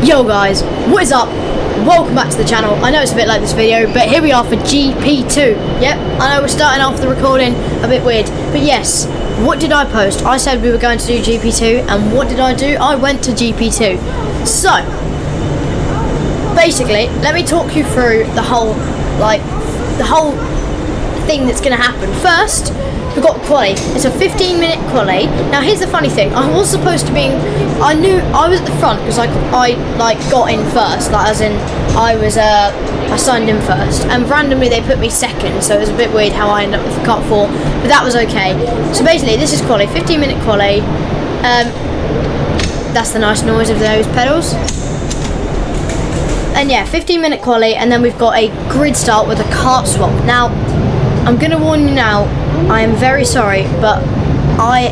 Yo guys, what is up? Welcome back to the channel. I know it's a bit like this video, but here we are for GP2. Yep, I know we're starting off the recording a bit weird, but yes, what did I post? I said we were going to do GP2, and what did I do? I went to GP2. So, basically, let me talk you through the whole thing that's going to happen. First, we've got Quali. It's a 15-minute Quali. Now, here's the funny thing. I was supposed to be... I knew I was at the front because I got in first. Like, as in, I signed in first. And randomly, they put me second. So it was a bit weird how I ended up with kart 4. But that was okay. So basically, this is Quali. 15-minute Quali. That's the nice noise of those pedals. And yeah, 15-minute Quali. And then we've got a grid start with a kart swap. Now, I'm going to warn you now. I am very sorry, but I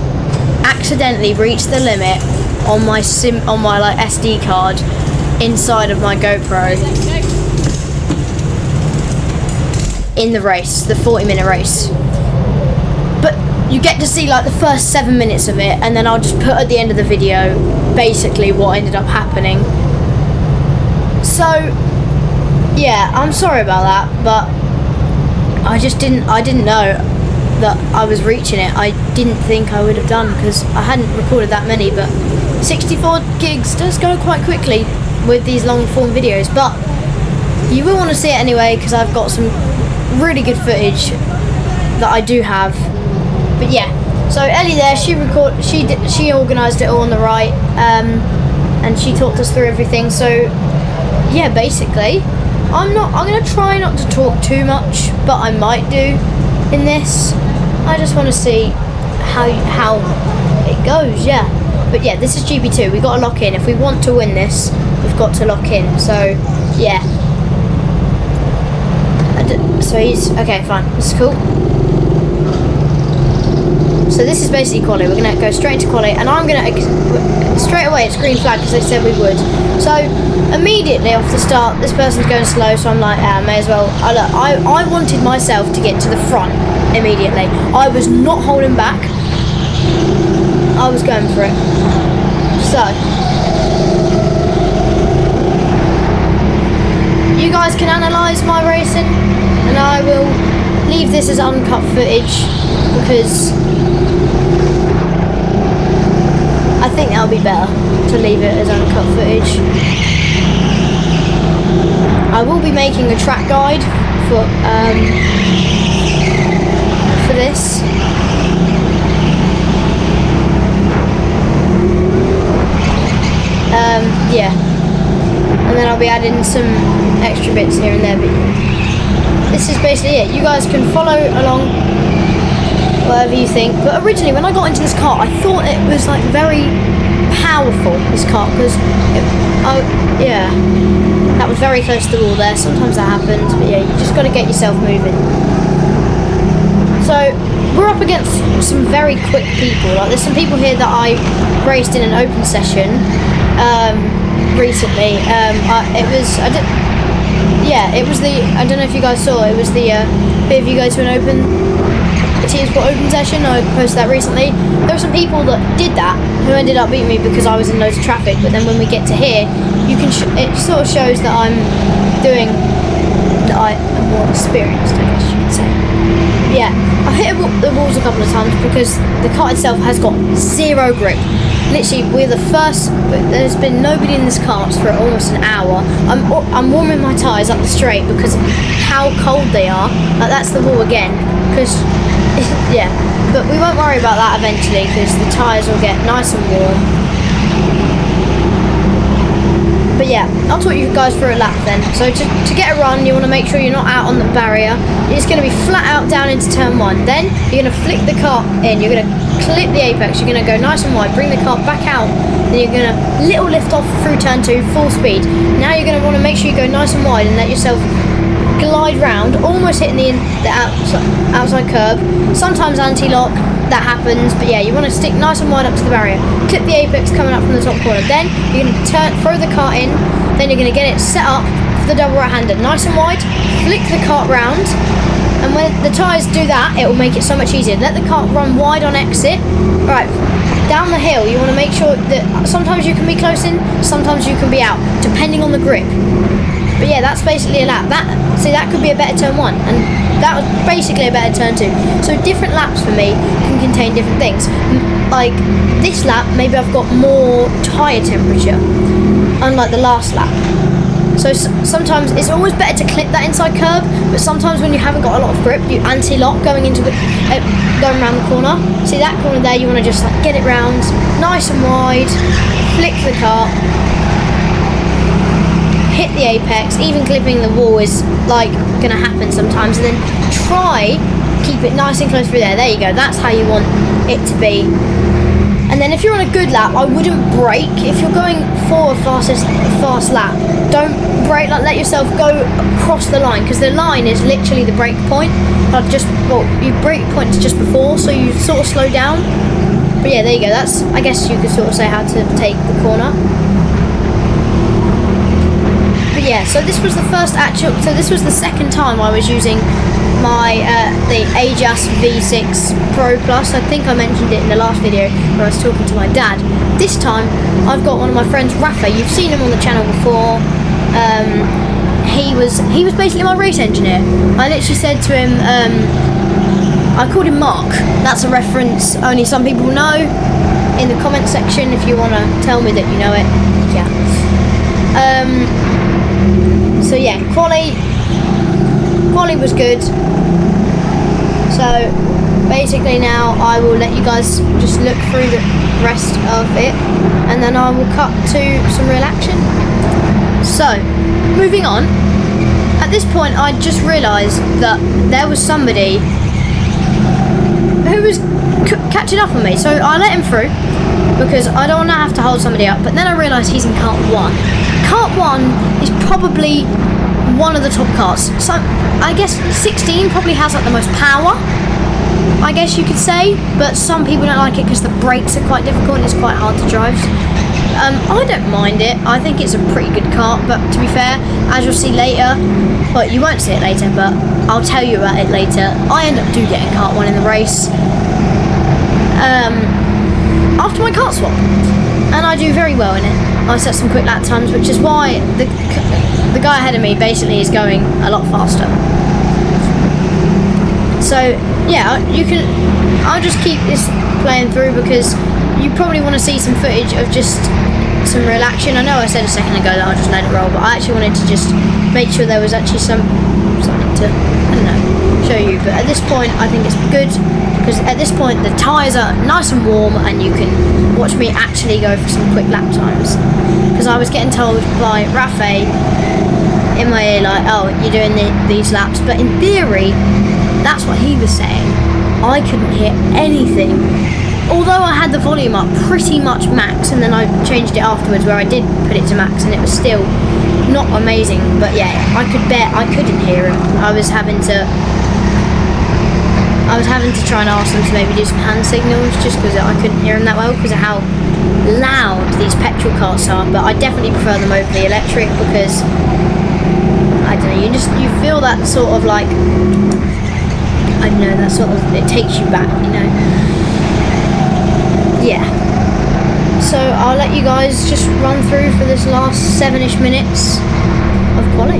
accidentally reached the limit on my SD card inside of my GoPro in the race, the 40-minute race. But you get to see like the first 7 minutes of it, and then I'll just put at the end of the video basically what ended up happening. So yeah, I'm sorry about that, but I didn't know that I was reaching it. I didn't think I would have done because I hadn't recorded that many, but 64 gigs does go quite quickly with these long form videos, but you will want to see it anyway because I've got some really good footage that I do have. But yeah, so Ellie there, she organised it all on the right, and she talked us through everything. So yeah, basically I'm going to try not to talk too much, but I might do in this. I just want to see how it goes, yeah. But yeah, this is GP2. We've got to lock in. If we want to win this, we've got to lock in. So yeah. So he's okay, fine. This is cool. So this is basically Quali. We're gonna go straight into Quali, and I'm gonna straight away. It's green flag because they said we would. So immediately off the start, this person's going slow. So I'm like, may as well. I wanted myself to get to the front immediately. I was not holding back. I was going for it. So you guys can analyse my racing, and I will leave this as uncut footage because I think that'll be better to leave it as uncut footage. I will be making a track guide for this. Yeah, and then I'll be adding some extra bits here and there, but this is basically it. You guys can follow along whatever you think. But originally when I got into this kart, I thought it was like very powerful, this kart, because yeah, that was very close to the wall there. Sometimes that happens, but yeah, you just got to get yourself moving. So we're up against some very quick people. Like there's some people here that I raced in an open session recently. It was the, I don't know if you guys saw, it was the bit of you go to a Teamsport open session. I posted that recently. There were some people that did that who ended up beating me because I was in loads of traffic. But then when we get to here, you can it sort of shows that I am more experienced, I guess you could say. Yeah, I hit the walls a couple of times because the kart itself has got zero grip. Literally, we're the first. There's been nobody in this kart for almost an hour. I'm warming my tyres up the straight because of how cold they are. Like that's the wall again. Because yeah, but we won't worry about that eventually because the tyres will get nice and warm. But yeah, I'll talk you guys through a lap then. So to get a run, you want to make sure you're not out on the barrier. It's going to be flat out down into turn 1. Then you're going to flick the kart in. You're going to clip the apex. You're going to go nice and wide. Bring the kart back out. Then you're going to little lift off through turn 2, full speed. Now you're going to want to make sure you go nice and wide and let yourself glide round, almost hitting the outside curb. Sometimes anti-lock, that happens, but yeah, you want to stick nice and wide up to the barrier. Clip the apex coming up from the top corner. Then you're going to throw the kart in. Then you're going to get it set up for the double right-hander, nice and wide. Flick the kart round. And when the tyres do that, it will make it so much easier. Let the kart run wide on exit. Right, down the hill, you want to make sure that sometimes you can be close in, sometimes you can be out, depending on the grip. But yeah, that's basically a lap. That could be a better turn 1, and that was basically a better turn 2. So different laps for me can contain different things. Like this lap, maybe I've got more tyre temperature, unlike the last lap. So sometimes it's always better to clip that inside curb, but sometimes when you haven't got a lot of grip, you anti-lock going into the going around the corner. See that corner there? You want to just like get it round, nice and wide, flick the kart, hit the apex. Even clipping the wall is like going to happen sometimes, and then try keep it nice and close through there. There you go. That's how you want it to be. And then if you're on a good lap, I wouldn't brake. If you're going for a fast lap, don't brake. Like let yourself go across the line, because the line is literally the brake point. Your brake point is just before, so you sort of slow down. But yeah, there you go. That's, I guess you could sort of say how to take the corner. But yeah, so this was the second time I was using my the Ajas V6 Pro Plus. I think I mentioned it in the last video where I was talking to my dad. This time I've got one of my friends, Rafa. You've seen him on the channel before. He was basically my race engineer. I literally said to him, I called him Mark. That's a reference only some people know. In the comment section, if you want to tell me that you know it, yeah. So yeah, Quali was good. So basically now I will let you guys just look through the rest of it, and then I will cut to some real action. So moving on, at this point I just realised that there was somebody who was catching up on me, so I let him through because I don't want to have to hold somebody up. But then I realised he's in kart 1. Kart 1 is probably one of the top karts. So I guess 16 probably has like the most power, I guess you could say, but some people don't like it because the brakes are quite difficult and it's quite hard to drive. I don't mind it. I think it's a pretty good kart, but to be fair, as you'll see later, well, you won't see it later, but I'll tell you about it later, I end up getting kart 1 in the race after my kart swap, and I do very well in it. I set some quick lap times, which is why the guy ahead of me basically is going a lot faster. So yeah, I'll just keep this playing through because you probably want to see some footage of just some real action. I know I said a second ago that I'll just let it roll, but I actually wanted to just make sure there was actually something to, I don't know, show you. But at this point I think it's good, because at this point the tyres are nice and warm and you can watch me actually go for some quick lap times. Because I was getting told by Rafa in my ear like, oh, you're doing these laps, but in theory that's what he was saying. I couldn't hear anything, although I had the volume up pretty much max, and then I changed it afterwards where I did put it to max and it was still not amazing. But yeah, I couldn't hear him. I was having to try and ask them to maybe do some hand signals, just because I couldn't hear him that well because of how loud these petrol karts are. But I definitely prefer them over the electric because, I don't know, you feel that sort of like, I don't know, that sort of, it takes you back, you know. Yeah. So I'll let you guys just run through for this last 7-ish minutes of Quali.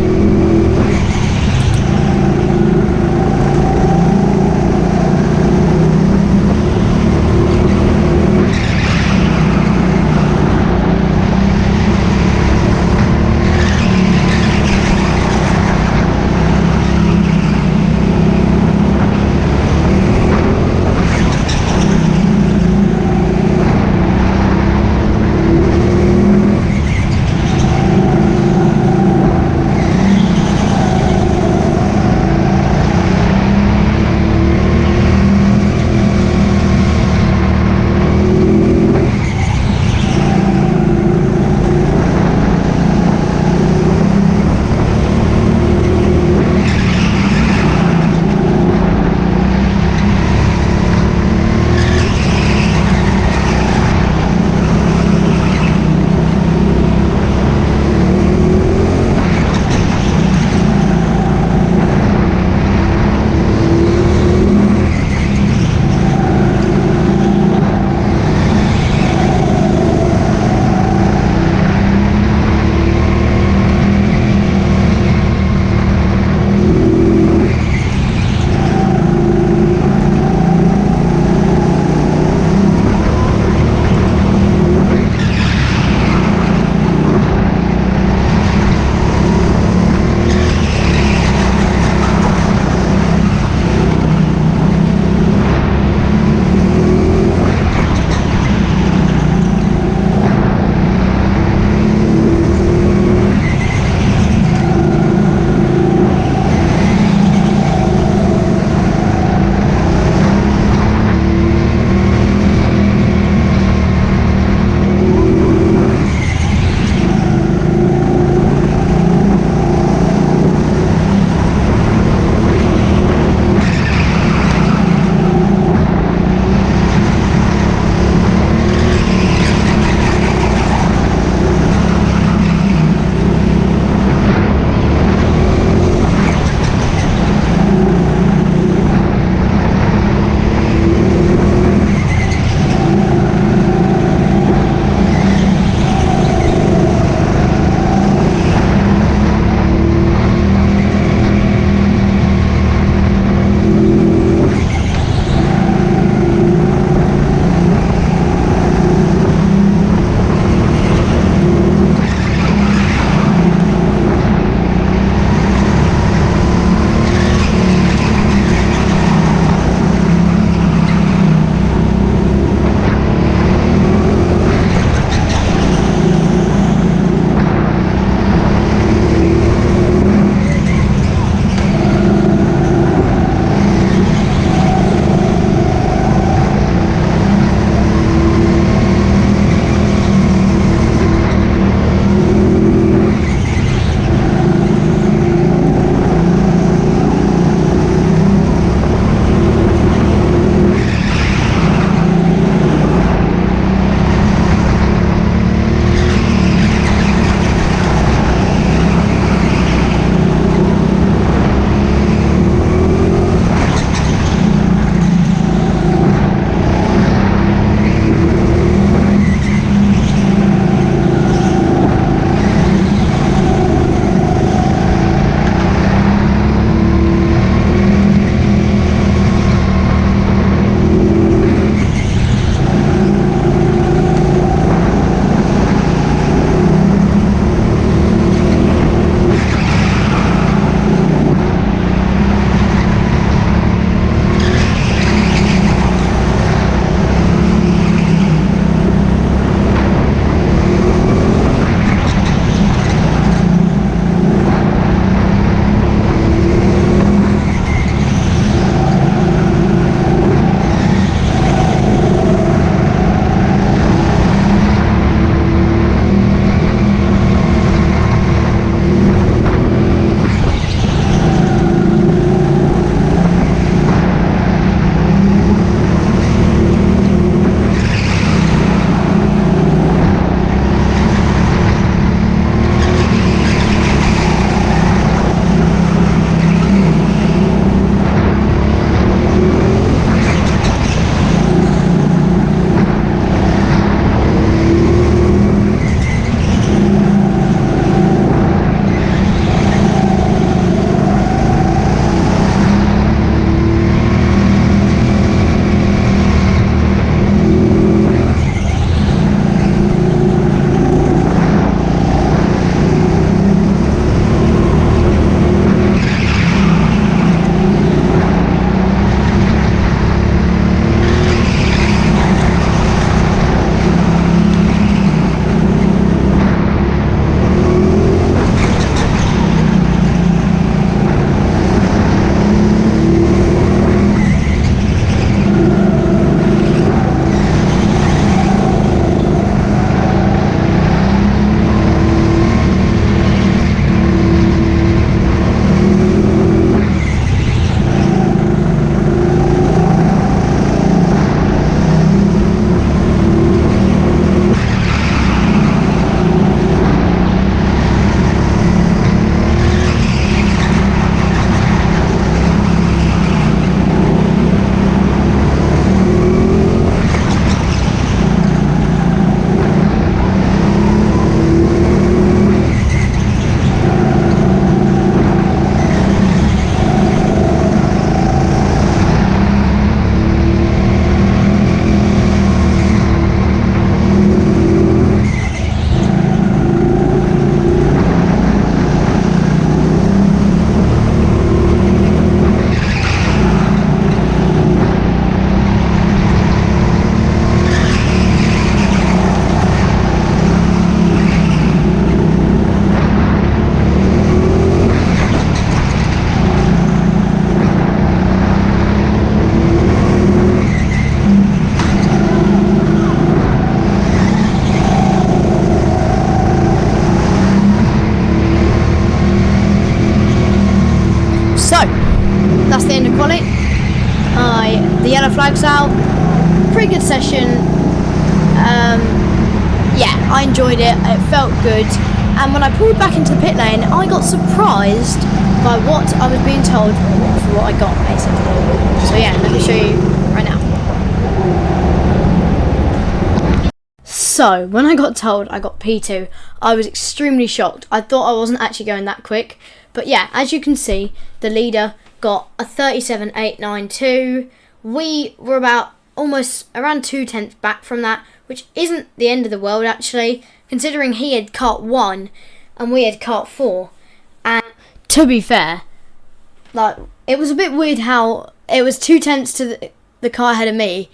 the end of Quali. The yellow flag's out. Pretty good session. Yeah, I enjoyed it. It felt good. And when I pulled back into the pit lane, I got surprised by what I was being told for what I got, basically. So yeah, let me show you right now. So, when I got told I got P2, I was extremely shocked. I thought I wasn't actually going that quick. But yeah, as you can see, the leader got a 37.892. We were about almost around 2/10 back from that, which isn't the end of the world actually, considering he had kart 1 and we had kart 4. And to be fair, like, it was a bit weird how it was 2/10 to the car ahead of me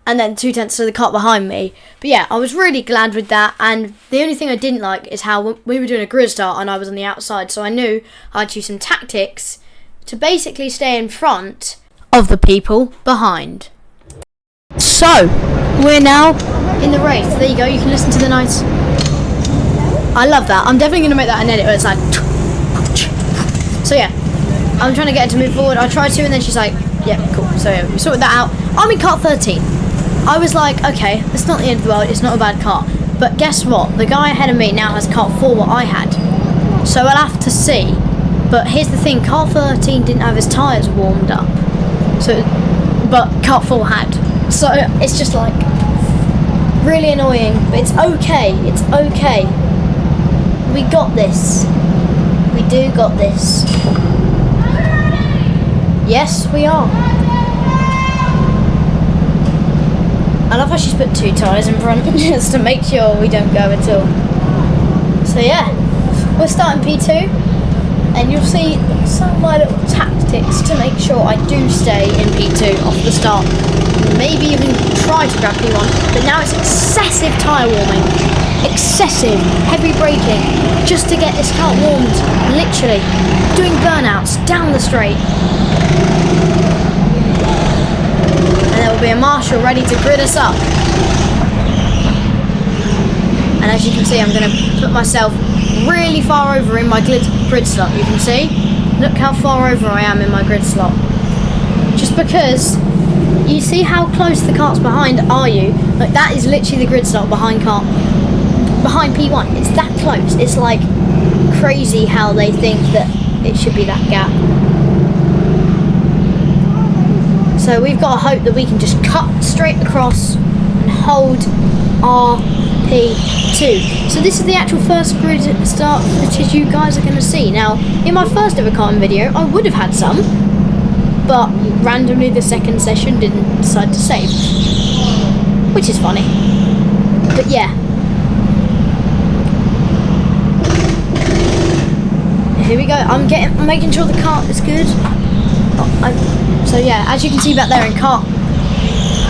and then 2/10 to the car behind me. But yeah, I was really glad with that. And the only thing I didn't like is how we were doing a grid start and I was on the outside, so I knew I'd choose some tactics to basically stay in front of the people behind. So, we're now in the race. There you go, you can listen to the nice... I love that. I'm definitely going to make that an edit where it's like... So yeah, I'm trying to get her to move forward. I tried to and then she's like, yeah, cool. So yeah, we sorted that out. I'm in kart 13. I was like, okay, it's not the end of the world, it's not a bad kart. But guess what? The guy ahead of me now has kart 4 what I had. So I'll have to see. But here's the thing, kart 13 didn't have his tyres warmed up. So, but kart 4 had. So it's just like really annoying, but it's okay. It's okay. We got this. We do got this. Yes, we are. I love how she's put 2 tyres in front just to make sure we don't go at all. So yeah, we're starting P2, and you'll see some of my little tactics to make sure I do stay in P2 off the start. Maybe even try to grab P1, but now it's excessive tyre warming, excessive heavy braking, just to get this car warmed, literally doing burnouts down the straight. And there will be a marshal ready to grid us up. And as you can see, I'm going to put myself really far over in my grid slot. You can see, look how far over I am in my grid slot. Just because you see how close the karts behind are you? Like, that is literally the grid slot behind P1. It's that close. It's like crazy how they think that it should be that gap. So we've got to hope that we can just cut straight across and hold our P2. So this is the actual first grid start footage you guys are going to see. Now, in my first ever karting video, I would have had some, but randomly the second session didn't decide to save, which is funny. But yeah, here we go. I'm making sure the kart is good. So yeah, as you can see back there in kart,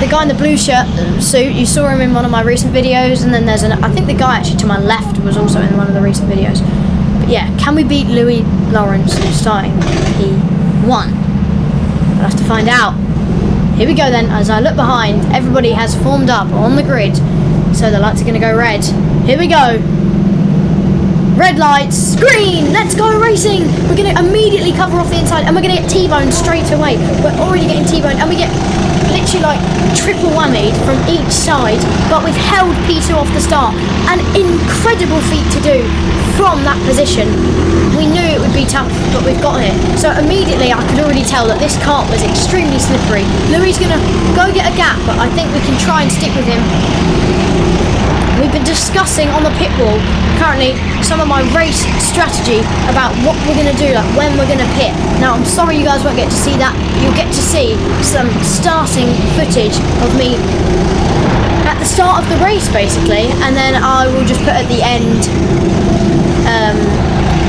the guy in the blue shirt suit, you saw him in one of my recent videos, and then there's I think the guy actually to my left was also in one of the recent videos. But yeah, can we beat Louis Lawrence who's starting P1? I'll have to find out. Here we go then. As I look behind, everybody has formed up on the grid, so the lights are going to go red. Here we go. Red lights, green, let's go racing. We're going to immediately cover off the inside and we're going to get T-boned straight away. We're already getting T-boned and we get literally like triple whammied from each side, but we've held P2 off the start. An incredible feat to do from that position. We knew it would be tough, but we've got it. So immediately I could already tell that this kart was extremely slippery. Louis is going to go get a gap, but I think we can try and stick with him. We've been discussing on the pit wall currently some of my race strategy about what we're going to do, like when we're going to pit. Now, I'm sorry you guys won't get to see that. You'll get to see some starting footage of me at the start of the race, basically, and then I will just put at the end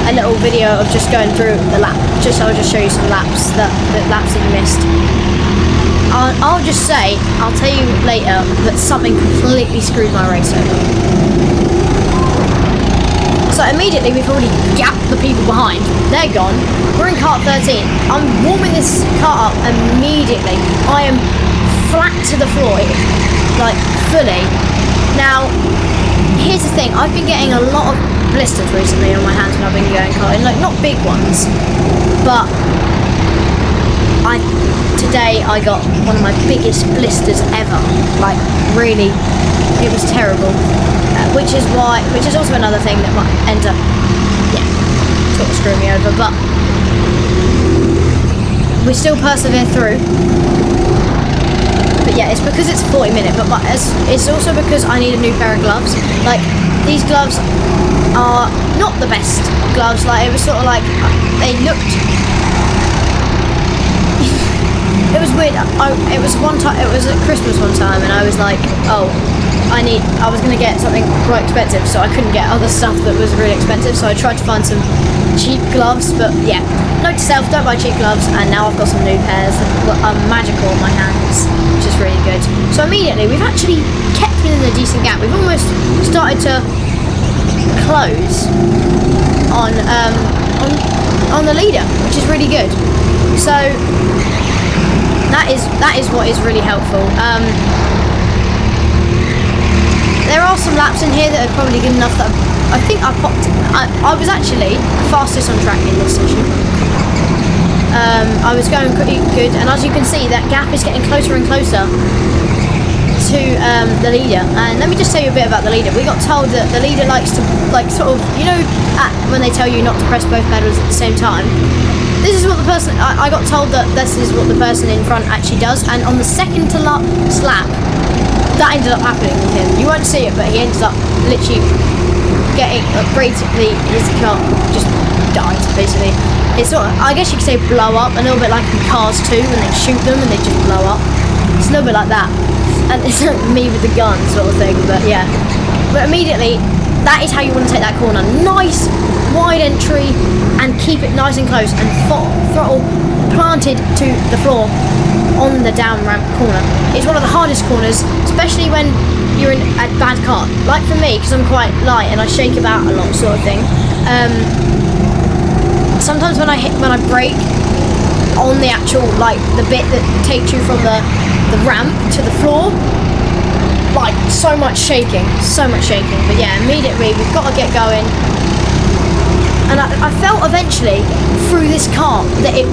a little video of just going through the lap. I'll just show you some laps that you missed. I'll just say, I'll tell you later that something completely screwed my race over. So immediately we've already gapped the people behind. They're gone. We're in kart 13. I'm warming this kart up immediately. I am flat to the floor, like fully. Now, here's the thing. I've been getting a lot of blisters recently on my hands when I've been going karting. Like, not big ones, but today I got one of my biggest blisters ever. Like, really, it was terrible. Which is also another thing that might end up, yeah, sort of screwing me over. But we still persevere through. But yeah, it's because it's 40-minute, but it's also because I need a new pair of gloves. Like, these gloves are not the best gloves. Like, it was sort of like, they looked, it was weird. It was at Christmas one time, and I was like, oh, I was going to get something quite expensive, so I couldn't get other stuff that was really expensive, so I tried to find some cheap gloves. But yeah, note to self, don't buy cheap gloves. And now I've got some new pairs that are magical on my hands, which is really good. So immediately we've actually kept within a decent gap. We've almost started to close on the leader, which is really good. So that is what is really helpful. There are some laps in here that are probably good enough that I think I was actually fastest on track in this session. I was going pretty good, and as you can see, that gap is getting closer and closer to the leader. And let me just tell you a bit about the leader. We got told that the leader likes to, like, sort of, you know, when they tell you not to press both pedals at the same time. This is what the person, I got told that this is what the person in front actually does, and on the second to last lap, that ended up happening with him. You won't see it, but he ended up literally getting, basically, his car just died, basically. It's sort of, I guess you could say blow up, a little bit like in Cars 2 when they shoot them and they just blow up. It's a little bit like that. And it's like me with the gun sort of thing, but yeah. But immediately, that is how you want to take that corner. Nice, wide entry, and keep it nice and close, and throttle planted to the floor on the down ramp corner. It's one of the hardest corners, especially when you're in a bad kart. Like for me, because I'm quite light and I shake about a lot, sort of thing. Sometimes when I brake on the actual, like, the bit that takes you from the ramp to the floor, like, so much shaking. But yeah, immediately we've got to get going. And I felt eventually through this kart that it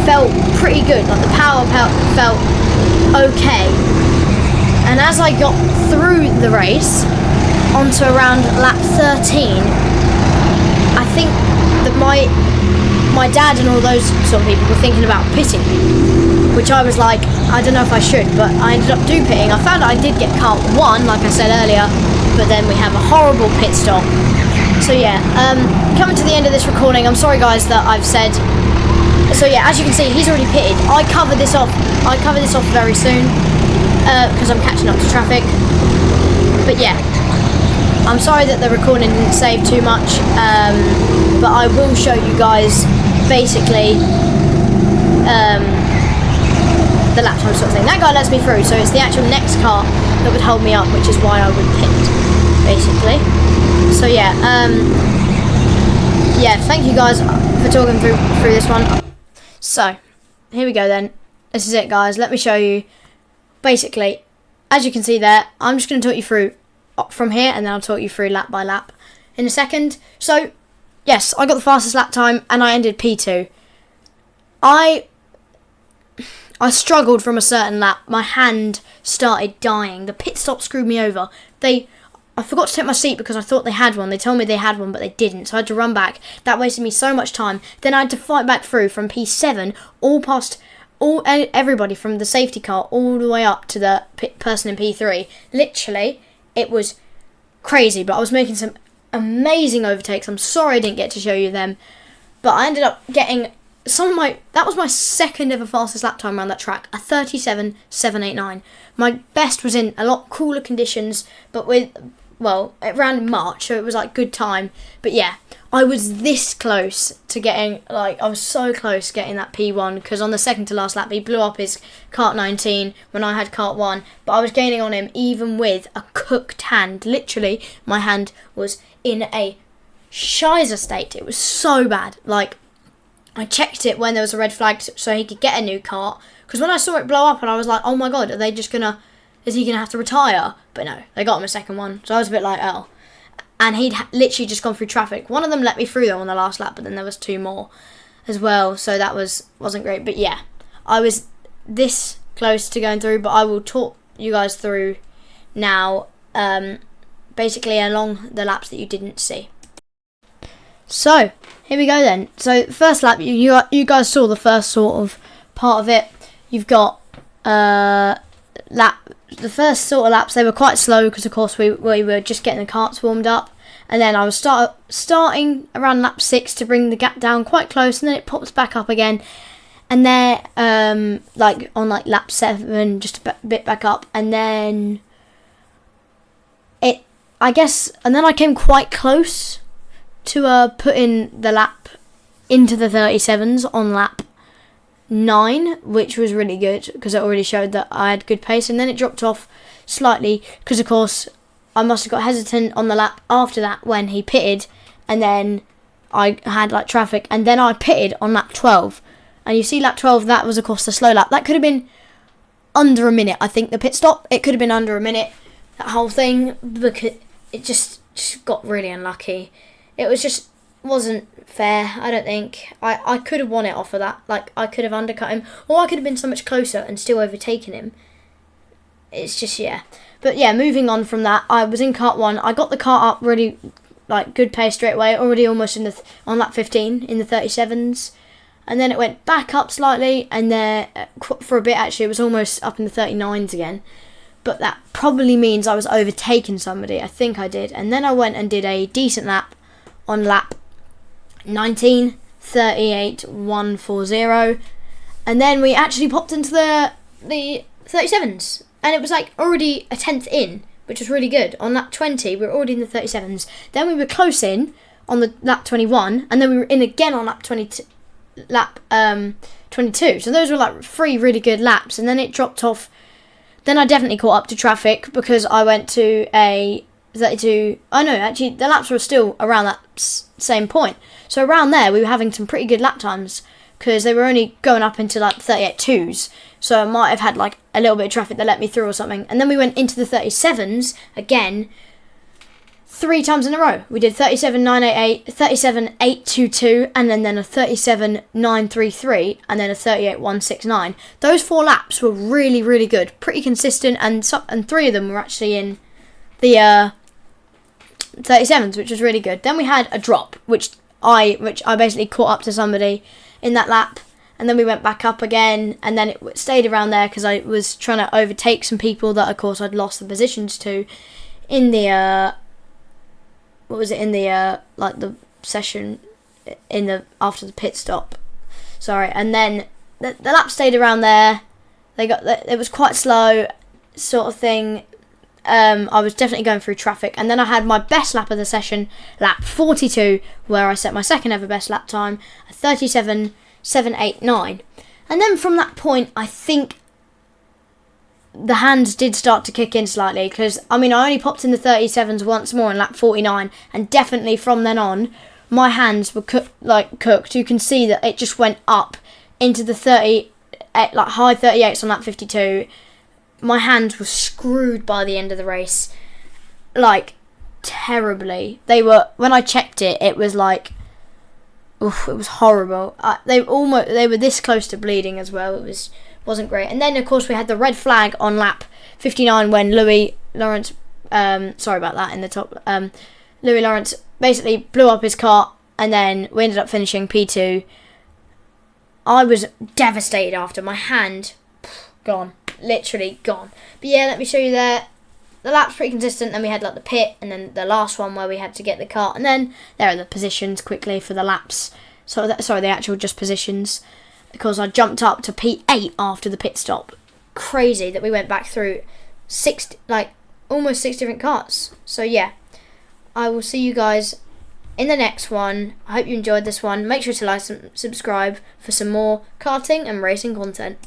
felt pretty good. Like, the power felt okay. And as I got through the race onto around lap 13, I think that my dad and all those sort of people were thinking about pitting me, which I was like, I don't know if I should, but I ended up pitting. I found I did get kart 1, like I said earlier, but then we have a horrible pit stop. So yeah, coming to the end of this recording, I'm sorry guys that I've said. So yeah, as you can see, he's already pitted. I cover this off very soon because I'm catching up to traffic. But yeah, I'm sorry that the recording didn't save too much, but I will show you guys basically the lap time sort of thing. That guy lets me through, so it's the actual next car that would hold me up, which is why I would pit, basically. So yeah, yeah, thank you guys for talking through this one. So here we go then. This is it, guys. Let me show you. Basically, as you can see there, I'm just going to talk you through from here, and then I'll talk you through lap by lap in a second. So yes, I got the fastest lap time, and I ended P2. I struggled from a certain lap. My hand started dying. The pit stop screwed me over. I forgot to take my seat because I thought they had one. They told me they had one, but they didn't. So I had to run back. That wasted me so much time. Then I had to fight back through from P7, all past everybody from the safety car all the way up to the person in P3. Literally, it was crazy. But I was making some amazing overtakes. I'm sorry I didn't get to show you them. But I ended up getting that was my second ever fastest lap time around that track, a 37.789. My best was in a lot cooler conditions, but around March, so it was like good time. But yeah, I was this close to getting, I was so close getting that P1, because on the second to last lap he blew up his kart 19 when I had kart 1, but I was gaining on him even with a cooked hand. Literally, my hand was in a shizer state. It was so bad. I checked it when there was a red flag so he could get a new kart, because when I saw it blow up and I was like, oh my god, is he gonna have to retire? But no, they got him a second one, so I was a bit like, oh. And he'd literally just gone through traffic. One of them let me through though on the last lap, but then there was two more. as well, so that wasn't great. But yeah, I was this close to going through, but I will talk you guys through now, basically along the laps that you didn't see. So here we go then. So first lap, you guys saw the first sort of part of it. You've got the first sort of laps, they were quite slow because of course we were just getting the karts warmed up, and then I was starting around lap 6 to bring the gap down quite close, and then it pops back up again, and there like on like lap 7 just a bit back up, and then and then I came quite close to putting the lap into the 37s on lap 9, which was really good because it already showed that I had good pace, and then it dropped off slightly because of course I must have got hesitant on the lap after that when he pitted, and then I had like traffic, and then I pitted on lap 12, and you see lap 12, that was of course the slow lap. That could have been under a minute, I think, the pit stop. It could have been under a minute, that whole thing, because it just got really unlucky. It wasn't fair, I don't think. I could have won it off of that. Like, I could have undercut him, or I could have been so much closer and still overtaken him. It's just, yeah. But yeah, moving on from that, I was in kart 1. I got the kart up really, like, good pace straight away, already almost on lap 15 in the 37s. And then it went back up slightly, and there, for a bit actually, it was almost up in the 39s again. But that probably means I was overtaking somebody. I think I did. And then I went and did a decent lap on lap 19, 38, 140, and then we actually popped into the 37s, and it was like already a 10th in, which was really good. On lap 20 we were already in the 37s, then we were close in on the lap 21, and then we were in again on lap 22, so those were like 3 really good laps, and then it dropped off. Then I definitely caught up to traffic because I went to a 32. Oh no, actually the laps were still around that same point. So around there we were having some pretty good lap times because they were only going up into like 38.2s. So I might have had like a little bit of traffic that let me through or something. And then we went into the 37s again 3 times in a row. We did 37.988, 37.822, and then a 37.933, and then a 38.169. Those 4 laps were really, really good, pretty consistent, and 3 of them were actually in the 37s, which was really good. Then we had a drop, which I basically caught up to somebody in that lap, and then we went back up again, and then it stayed around there because I was trying to overtake some people that of course I'd lost the positions to in the like the session after the pit stop. Sorry, and then the lap stayed around there. It was quite slow sort of thing. I was definitely going through traffic, and then I had my best lap of the session, lap 42, where I set my second ever best lap time, a 37.789. And then from that point, I think the hands did start to kick in slightly, because I only popped in the 37s once more in lap 49, and definitely from then on, my hands were cooked. You can see that it just went up into the high 38s on lap 52. My hands were screwed by the end of the race, like terribly. They were, when I checked it, it was like, oof, it was horrible. They were this close to bleeding as well. It wasn't great. And then of course we had the red flag on lap 59 when Louis Lawrence, sorry about that in the top, Louis Lawrence basically blew up his kart, and then we ended up finishing P2. I was devastated after. My hand, gone. Literally gone. But yeah, let me show you there. The lap's pretty consistent. Then we had like the pit, and then the last one where we had to get the kart, and then there are the positions quickly for the laps. Sorry, the actual just positions, because I jumped up to P8 after the pit stop. Crazy that we went back through almost 6 different karts. So yeah, I will see you guys in the next one. I hope you enjoyed this one. Make sure to like and subscribe for some more karting and racing content.